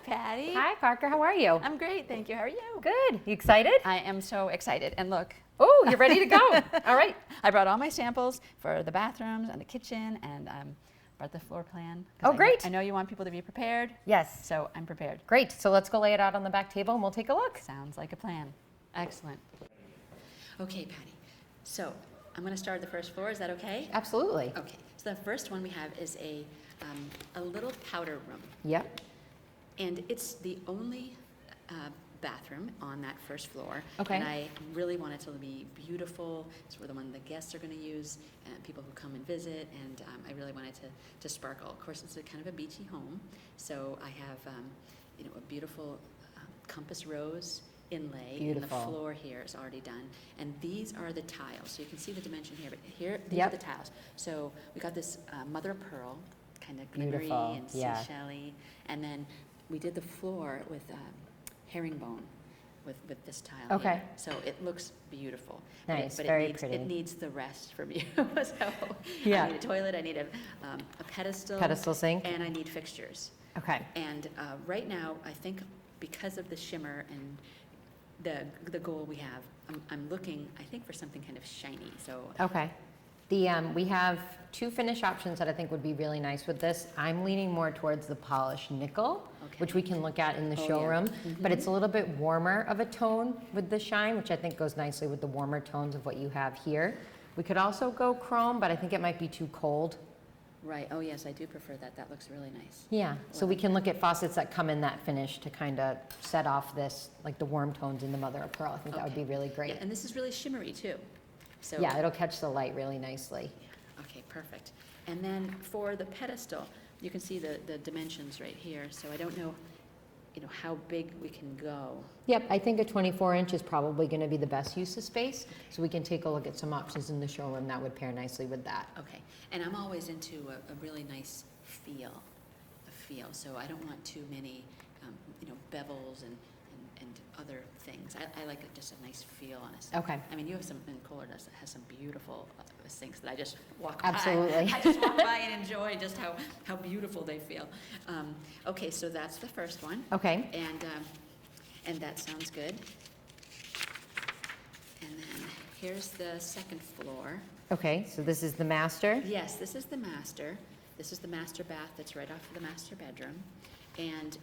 Patti. Hi, Parker. How are you? I'm great, thank you. How are you? Good. You excited? I am so excited. And look. Oh, you're ready to go. All right. I brought all my samples for the bathrooms and the kitchen, and brought the floor plan. Oh, great. I know you want people to be prepared. Yes. So I'm prepared. Great. So let's go lay it out on the back table and we'll take a look. Sounds like a plan. Excellent. Okay, Patti. So I'm going to start the first floor. Is that okay? Absolutely. Okay. So the first one we have is a little powder room. Yep. And it's the only bathroom on that first floor. Okay. And I really want it to be beautiful. It's where the one the guests are going to use, and people who come and visit. And I really want it to sparkle. Of course, it's a kind of a beachy home, so I have a beautiful compass rose inlay. Beautiful. And the floor here is already done. And these are the tiles. So you can see the dimension here, but here these Yep. are the tiles. So we got this mother of pearl, kind of glittery Beautiful. and Yeah. seashell-y, and then we did the floor with herringbone with this tile. Okay. Here. So it looks beautiful. Nice, But very it needs, pretty. It needs the rest from you. So Yeah. I need a toilet, I need a pedestal. Pedestal sink. And I need fixtures. Okay. And right now, I think because of the shimmer and the goal we have, I'm looking, I think, for something kind of shiny. So Okay. We have two finish options that I think would be really nice with this. I'm leaning more towards the polished nickel, Okay. which we can look at in the Oh, yeah. showroom, but Mhm. it's a little bit warmer of a tone with the shine, which I think goes nicely with the warmer tones of what you have here. We could also go chrome, but I think it might be too cold. right. Oh yes, I do prefer that. That looks really nice. Yeah, so we can look at faucets that come in that finish to kind of set off this, like the warm tones in the mother of pearl. I think that would Okay. be really great. Yeah, and this is really shimmery too. So Yeah, it'll catch the light really nicely. yeah, okay, perfect. And then for the pedestal, you can see the dimensions right here. So I don't know, how big we can go. Yep, I think a 24-inch is probably going to be the best use of space, so we can take a look at some options in the showroom that would pair nicely with that. Okay, and I'm always into a really nice feel. So I don't want too many, bevels and other things. I like just a nice feel on a sink. Okay. I mean, you have some in Kohler that has some beautiful sinks that I just walk Absolutely. by. I just walk by and enjoy just how beautiful they feel. Okay, so that's the first one. Okay, And that sounds good. And then here's the second floor. okay, so this is the master. Yes, this is the master. This is the master bath that's right off of the master bedroom. And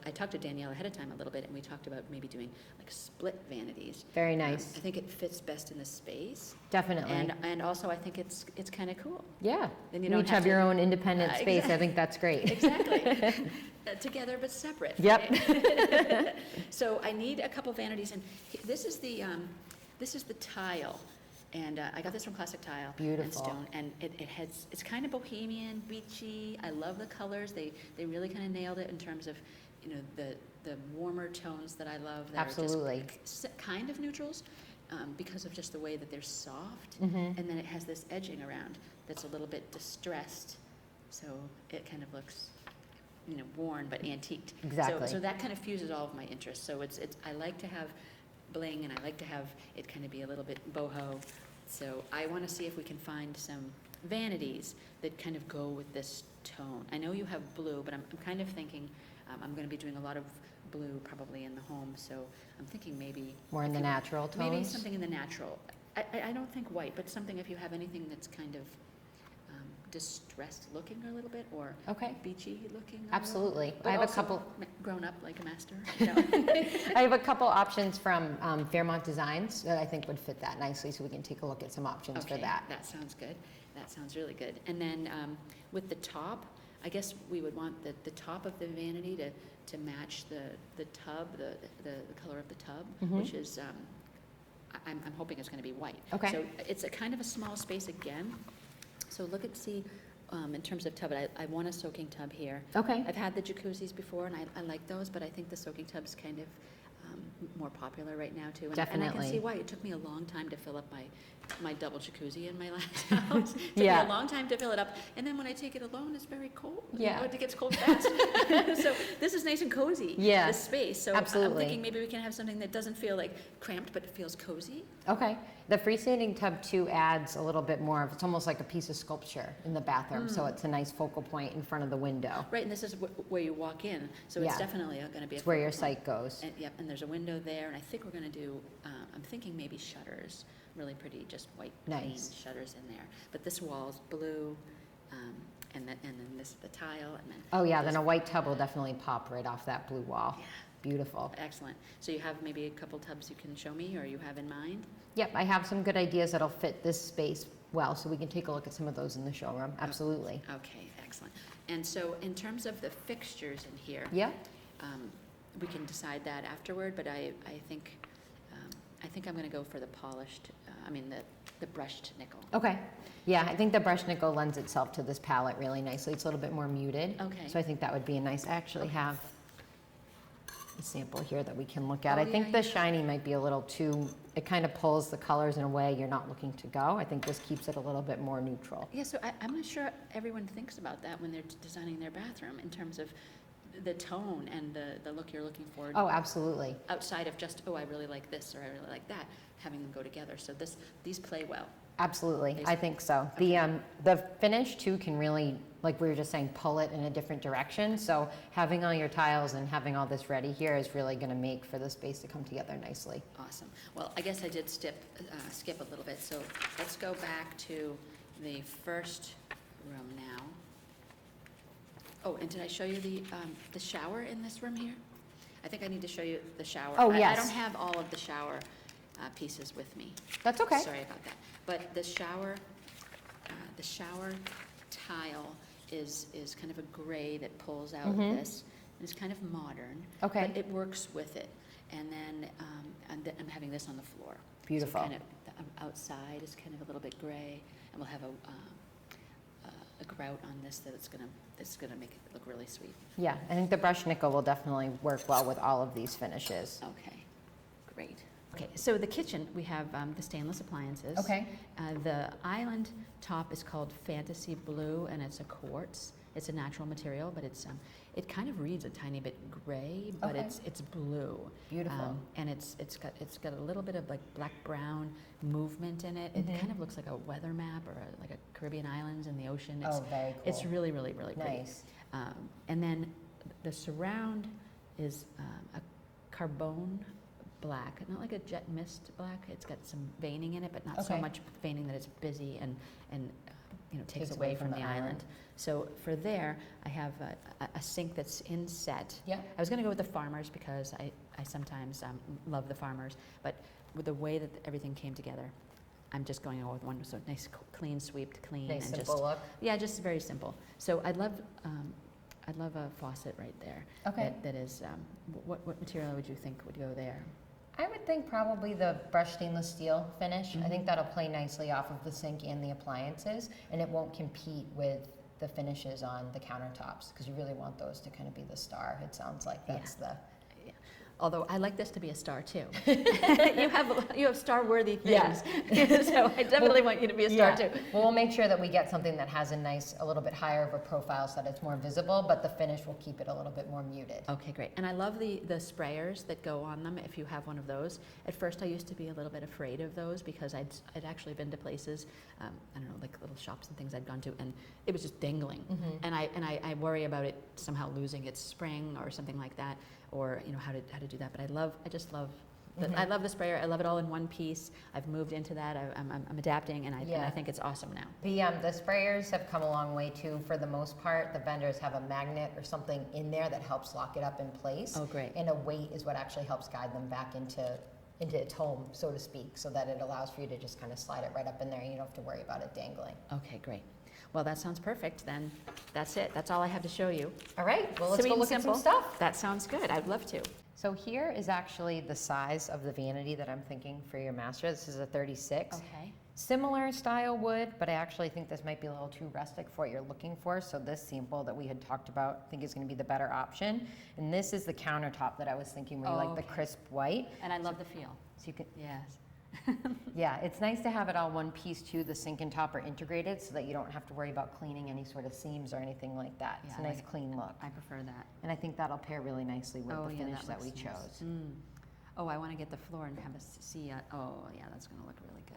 I talked to Danielle ahead of time a little bit, and we talked about maybe doing like split vanities. Very nice. I think it fits best in the space. Definitely. And also I think it's kind of cool. Yeah, Then you you don't each have have to- your own independent space. I exactly. think that's great. Exactly. Together but separate. Yep. right? So I need a couple vanities, and this is the tile, and I got this from Classic Tile and Beautiful. Stone, and it's kind of bohemian, beachy. I love the colors. They really kind of nailed it in terms of the warmer tones that I love. That Absolutely. Are just kind of neutrals. Because of just the way that they're soft, Mhm. and then it has this edging around that's a little bit distressed, so it kind of looks, worn but antiqued. Exactly. So that kind of fuses all of my interests. So it's I like to have bling, and I like to have it kind of be a little bit boho. So I want to see if we can find some vanities that kind of go with this tone. I know you have blue, but I'm kind of thinking I'm going to be doing a lot of blue probably in the home, so I'm thinking maybe More in the natural tones? maybe something in the natural. I don't think white, but something, if you have anything that's kind of distressed looking a little bit, or Okay. beachy looking. Absolutely. But I have a also couple. grown up like a master. I have a couple options from Fairmont Designs that I think would fit that nicely, so we can take a look at some options for Okay, that. that sounds good. That sounds really good. And then with the top, I guess we would want the top of the vanity to match the tub, the color of the tub, Mhm. which is I'm hoping it's going to be white. Okay. So it's a kind of a small space again. So look and see in terms of tub. I want a soaking tub here. Okay. I've had the jacuzzis before, and I like those, but I think the soaking tub's kind of more popular right now too. And I Definitely. can see why. It took me a long time to fill up my double jacuzzi in my last house. It took me Yeah. a long time to fill it up. And then when I take it alone, it's very cold. Yeah. It gets cold fast. So this is nice and cozy, Yeah, this space. So absolutely. I'm thinking maybe we can have something that doesn't feel like cramped, but it feels cozy. Okay. The freestanding tub too adds a little bit more of, it's almost like a piece of sculpture in the bathroom. So it's a nice focal point in front of the window. Right, and this is where you walk in. So it's Yeah. definitely going to be a It's where your focal point. sight goes. And, yep, and there's a window there, and I think we're gonna do, I'm thinking maybe shutters, really pretty, just white, clean Nice. shutters in there. But this wall's blue, and then this, the tile, and then. Oh yeah, this- then a white tub will definitely pop right off that blue wall. Yeah. Beautiful. Excellent. So you have maybe a couple tubs you can show me, or you have in mind? Yep, I have some good ideas that'll fit this space well, so we can take a look at some of those in the showroom. Absolutely. Okay, excellent. And so in terms of the fixtures in here. Yeah. We can decide that afterward, but I think I'm gonna go for the polished, the brushed nickel. Okay. Yeah, I think the brushed nickel lends itself to this palette really nicely. It's a little bit more muted. Okay. So I think that would be a nice, I actually have a sample here that we can look at. Oh, I think yeah, the yeah. shiny might be a little too, it kind of pulls the colors in a way you're not looking to go. I think this keeps it a little bit more neutral. Yeah, so I'm not sure everyone thinks about that when they're designing their bathroom in terms of the tone and the look you're looking for. Oh, absolutely. Outside of just, oh, I really like this or I really like that, having them go together. So these play well. Absolutely, I think so. The finish too can really, like we were just saying, pull it in a different direction. So having all your tiles and having all this ready here is really going to make for the space to come together nicely. Awesome. Well, I guess I did skip a little bit. So let's go back to the first room now. Oh, and did I show you the shower in this room here? I think I need to show you the shower. Oh, I yes. don't have all of the shower pieces with me. That's okay. Sorry about that. But the shower tile is kind of a gray that pulls out this. And it's kind of modern. Okay. But it works with it. And then I'm having this on the floor. Beautiful. So kind of the outside is kind of a little bit gray, and we'll have a grout on this it's gonna make it look really sweet. Yeah, I think the brushed nickel will definitely work well with all of these finishes. Okay, great. Okay, so the kitchen, we have the stainless appliances. Okay. The island top is called Fantasy Blue, and it's a quartz. It's a natural material, but it kind of reads a tiny bit gray, but Okay. it's blue. Beautiful. And it's got a little bit of like black brown movement in it. It kind of looks like a weather map or like a Caribbean islands in the ocean. Oh, very cool. It's really, really, really pretty. Nice. And then the surround is a carbone black, not like a jet mist black. It's got some veining in it, but not so Okay. much veining that it's busy and takes away from the island. So for there, I have a sink that's in set. Yeah. I was going to go with the Farmers because I sometimes love the Farmers, but with the way that everything came together, I'm just going with one. So nice, clean sweep, clean, Nice and simple just look. yeah, just very simple. So I'd love a faucet right there. Okay. That is, what material would you think would go there? I would think probably the brushed stainless steel finish. I think that'll play nicely off of the sink and the appliances, and it won't compete with the finishes on the countertops, because you really want those to kind of be the star. It sounds like that's Yeah. Although I like this to be a star too. you have star-worthy things, so I definitely want you to be a star too. Well, we'll make sure that we get something that has a little bit higher of a profile so that it's more visible, but the finish will keep it a little bit more muted. Okay, great. And I love the sprayers that go on them if you have one of those. At first I used to be a little bit afraid of those because I'd actually been to places, I don't know, like little shops and things I'd gone to, and it was just dangling. And I worry about it somehow losing its spring or something like that, or how to do that. But I just love I love the sprayer. I love it all in one piece. I've moved into that. I'm adapting, and I think it's awesome now. The sprayers have come a long way too. For the most part, the vendors have a magnet or something in there that helps lock it up in place. Oh, great. And a weight is what actually helps guide them back into its home, so to speak, so that it allows for you to just kind of slide it right up in there and you don't have to worry about it dangling. Okay, great. Well, that sounds perfect. Then that's it. That's all I have to show you. All right, well, let's Sweet go and look at some simple. stuff. That sounds good. I'd love to. So here is actually the size of the vanity that I'm thinking for your master. This is a 36. Okay. Similar style wood, but I actually think this might be a little too rustic for what you're looking for. So this sample that we had talked about, I think is going to be the better option. And this is the countertop that I was thinking where you like the crisp white. And I love the feel. So you can, Yes. yeah, it's nice to have it all one piece too. The sink and top are integrated so that you don't have to worry about cleaning any sort of seams or anything like that. It's Yeah, a nice like- clean look. I prefer that. And I think that'll pair really nicely with the finish that we looks nice. chose. Oh, I want to get the floor and have a see. Oh, yeah, that's going to look really good.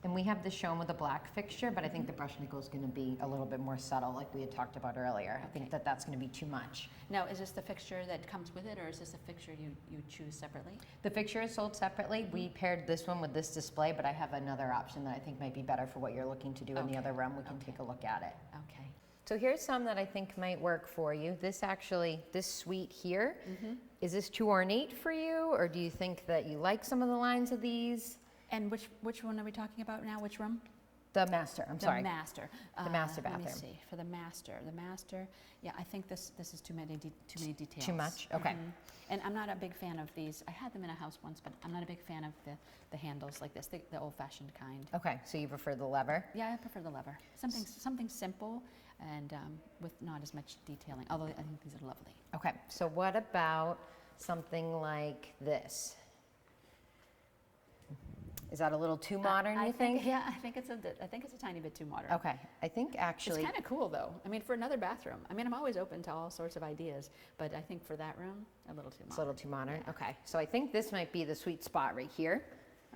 And we have this shown with a black fixture, but I think the brush nickel is going to be a little bit more subtle, like we had talked about earlier. I think that that's going to be too much. Now, is this the fixture that comes with it, or is this a fixture you choose separately? The fixture is sold separately. We paired this one with this display, but I have another option that I think might be better for what you're looking to do in the other room. We can take a look at it. Okay. So here's some that I think might work for you. This suite here, is this too ornate for you, or do you think that you like some of the lines of these? And which one are we talking about now? Which room? The master, I'm sorry. The master. The master Let me bathroom. see. For the master. Yeah, I think this is too many details. Too much? Okay. And I'm not a big fan of these. I had them in a house once, but I'm not a big fan of the handles like this, the old-fashioned kind. Okay, so you prefer the lever? Yeah, I prefer the lever. Something simple and with not as much detailing. Although I think these are lovely. Okay, so what about something like this? Is that a little too modern, you think? Yeah, I think it's a tiny bit too modern. Okay, I think actually... It's kind of cool, though. I mean, for another bathroom. I mean, I'm always open to all sorts of ideas, but I think for that room, a little too modern. It's a little too modern? Yeah. Okay, so I think this might be the sweet spot right here.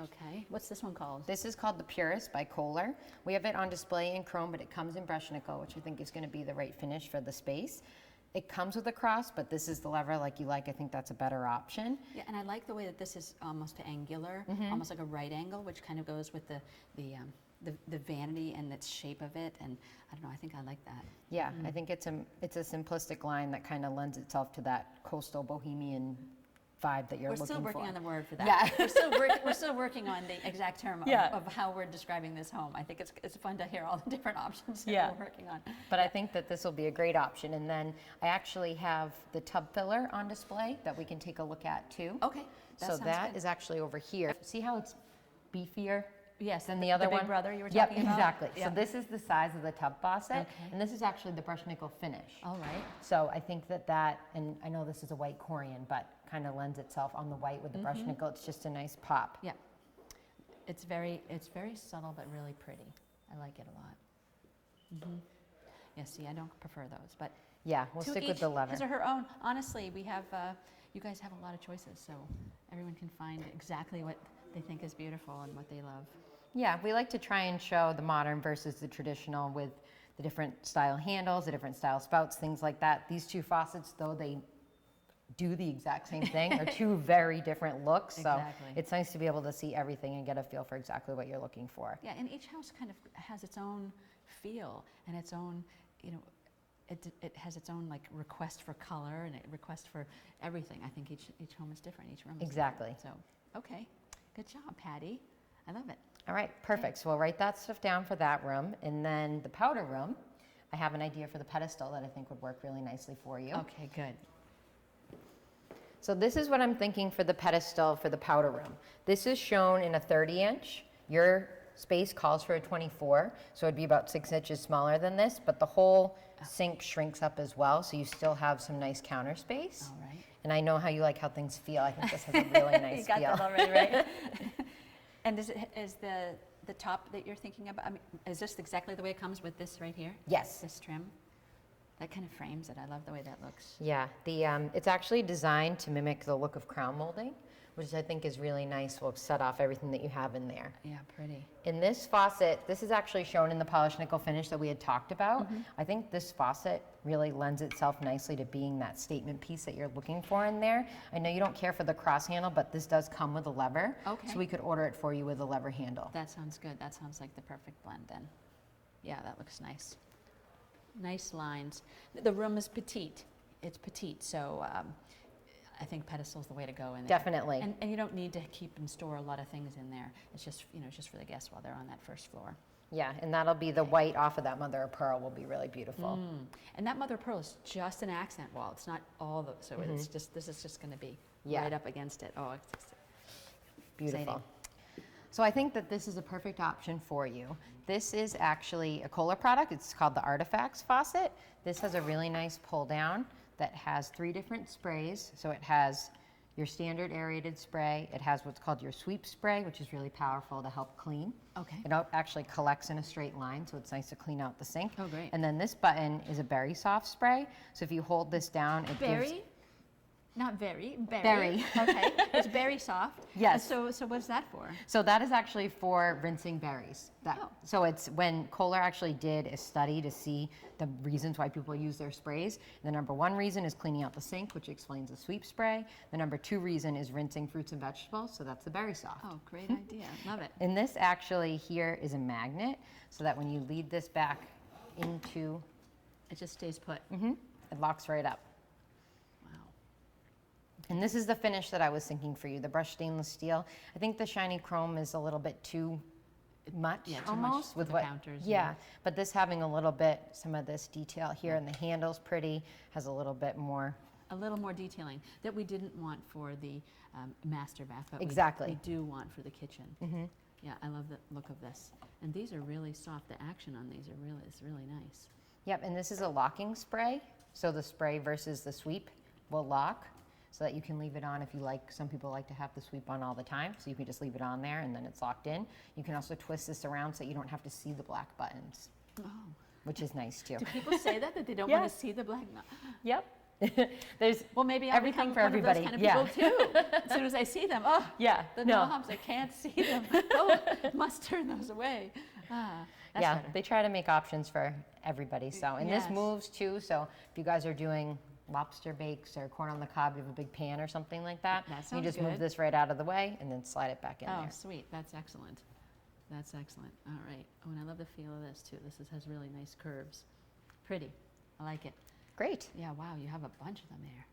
Okay. What's this one called? This is called the Purist by Kohler. We have it on display in chrome, but it comes in brush nickel, which I think is going to be the right finish for the space. It comes with a cross, but this is the lever like you like. I think that's a better option. Yeah, and I like the way that this is almost angular, almost like a right angle, which kind of goes with the vanity and the shape of it. And I don't know, I think I like that. Yeah, I think it's a simplistic line that kind of lends itself to that coastal bohemian vibe that you're looking for. We're still working on the word for that. Yeah. we're still working on the exact term of how we're describing this home. I think it's fun to hear all the different options that we're working on. But I think that this will be a great option. And then I actually have the tub filler on display that we can take a look at too. Okay. So that is actually over here. See how it's beefier? Yes, than the other one? Big Brother you were Yep, talking about? exactly. Yeah. So this is the size of the tub faucet, Okay. and this is actually the brush nickel finish. All right. So I think that, and I know this is a white Corian, but kind of lends itself on the white with the brush nickel. It's just a nice pop. Yeah. It's very subtle but really pretty. I like it a lot. Yeah, see, I don't prefer those, but Yeah, we'll to stick with each the lever. his or her own. Honestly, we have, you guys have a lot of choices, so everyone can find exactly what they think is beautiful and what they love. Yeah, we like to try and show the modern versus the traditional with the different style handles, the different style spouts, things like that. These two faucets, though they do the exact same thing, are two very different looks. So Exactly. it's nice to be able to see everything and get a feel for exactly what you're looking for. Yeah, and each house kind of has its own feel and its own, it has its own like request for color and a request for everything. I think each home is different, each room is Exactly. different. So, okay, good job, Patty. I love it. All right, perfect. So we'll write that stuff down for that room. And then the powder room, I have an idea for the pedestal that I think would work really nicely for you. Okay, good. So this is what I'm thinking for the pedestal for the powder room. This is shown in a 30-inch. Your space calls for a 24, so it'd be about 6 inches smaller than this, but the whole sink shrinks up as well, so you still have some nice counter space. All right. And I know how you like how things feel. I think this has a really nice You got feel. that already, right? And is the top that you're thinking about, I mean, is this exactly the way it comes with this right here? Yes. This trim? That kind of frames it. I love the way that looks. Yeah, it's actually designed to mimic the look of crown molding, which I think is really nice. Will set off everything that you have in there. Yeah, pretty. In this faucet, this is actually shown in the polished nickel finish that we had talked about. I think this faucet really lends itself nicely to being that statement piece that you're looking for in there. I know you don't care for the cross handle, but this does come with a lever. Okay. So we could order it for you with a lever handle. That sounds good. That sounds like the perfect blend then. Yeah, that looks nice. Nice lines. The room is petite. It's petite, so I think pedestal's the way to go in there. Definitely. And you don't need to keep and store a lot of things in there. It's just, just for the guests while they're on that first floor. Yeah, and that'll be the white off of that mother of pearl will be really beautiful. And that mother of pearl is just an accent wall. It's not all the, so it's just, this is just going to be Yeah. right up against it. Oh, it's Beautiful. exciting. So I think that this is a perfect option for you. This is actually a Kohler product. It's called the Artifacts Faucet. This has a really nice pull down that has 3 different sprays. So it has your standard aerated spray. It has what's called your sweep spray, which is really powerful to help clean. Okay. It actually collects in a straight line, so it's nice to clean out the sink. Oh, great. And then this button is a berry soft spray. So if you hold this down, it gives... Berry? Not very, berry. Berry. Okay, it's berry soft. Yes. So what's that for? So that is actually for rinsing berries. Oh. So it's when Kohler actually did a study to see the reasons why people use their sprays. The number 1 reason is cleaning out the sink, which explains the sweep spray. The number 2 reason is rinsing fruits and vegetables, so that's the berry soft. Oh, great idea. Love it. And this actually here is a magnet, so that when you lead this back into, It just stays put. it locks right up. Wow. And this is the finish that I was thinking for you, the brushed stainless steel. I think the shiny chrome is a little bit too much, Yeah, too much almost with the counters, Yeah, yeah. but this having a little bit, some of this detail here, and the handle's pretty, has a little bit more. A little more detailing that we didn't want for the master bath, but Exactly. we do want for the kitchen. Yeah, I love the look of this. And these are really soft. The action on these is really nice. Yep, and this is a locking spray, so the spray versus the sweep will lock, so that you can leave it on if you like. Some people like to have the sweep on all the time, so you can just leave it on there and then it's locked in. You can also twist this around so you don't have to see the black buttons, Oh. which is nice too. Do people say that they don't Yeah. want to see the black? Yep. There's Well, maybe I'll everything become for one everybody. of those kind of Yeah. people too. As soon as I see them, oh, Yeah, the no. knobs, I can't see them. Oh, must turn those away. Ah, that's Yeah, better. they try to make options for everybody. So, and this Yes. moves too. So if you guys are doing lobster bakes or corn on the cob, you have a big pan or something like that. That you sounds just move good. this right out of the way and then slide it back in Oh, there. sweet. That's excellent. That's excellent. All right. Oh, and I love the feel of this too. Has really nice curves. Pretty. I like it. Great. Yeah, wow, you have a bunch of them there.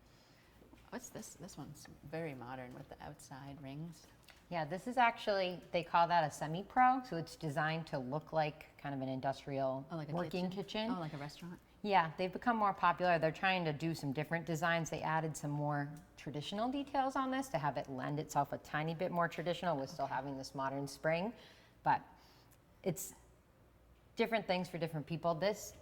What's this? This one's very modern with the outside rings. Yeah, this is actually, they call that a semi-pro. So it's designed to look like kind of an industrial Oh, like a working kitchen. Oh, like a restaurant? Yeah, they've become more popular. They're trying to do some different designs. They added some more traditional details on this to have it lend itself a tiny bit more traditional with still having this modern spring. But it's different things for different people. This,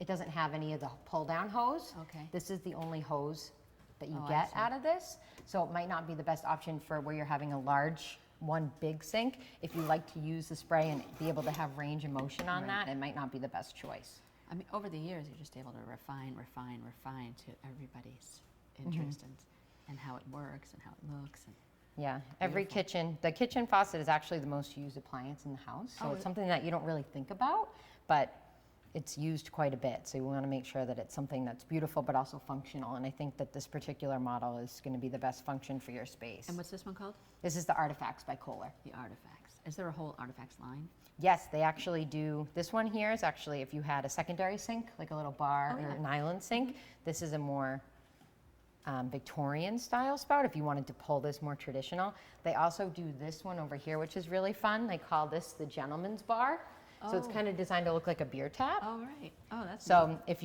it doesn't have any of the pull-down hose. Okay. This is the only hose that you Oh, I get see. out of this. So it might not be the best option for where you're having a large, one big sink. If you like to use the spray and be able to have range and motion on Right. that, it might not be the best choice. I mean, over the years, you're just able to refine to everybody's interest and how it works and how it looks. And Yeah, every Beautiful. kitchen, the kitchen faucet is actually the most used appliance in the house. So Oh, it's something that you don't really think about, but it's used quite a bit. So we want to make sure that it's something that's beautiful but also functional. And I think that this particular model is going to be the best function for your space. And what's this one called? This is the Artifacts by Kohler. The Artifacts. Is there a whole Artifacts line? Yes, they actually do. This one here is actually if you had a secondary sink, like a little bar Oh, or yeah. an island sink. This is a more Victorian style spout if you wanted to pull this more traditional. They also do this one over here, which is really fun. They call this the gentleman's bar. So it's Oh. kind of designed to look like a beer tap. Oh, right. Oh, that's neat. So if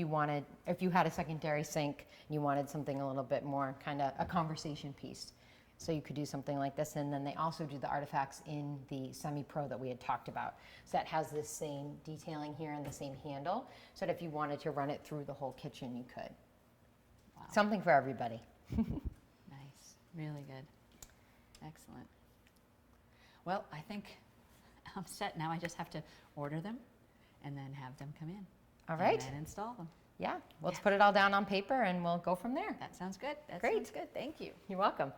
you had a secondary sink and you wanted something a little bit more kind of a conversation piece, so you could do something like this. And then they also do the artifacts in the semi-pro that we had talked about. So that has this same detailing here and the same handle, so that if you wanted to run it through the whole kitchen, you could. Wow. Something for everybody. Nice. Really good. Excellent. Well, I think I'm set now. I just have to order them and then have them come in. All right. And then install them. Yeah, let's Yeah. put it all down on paper and we'll go from there. That sounds good. That Great. sounds good. Thank you. You're welcome.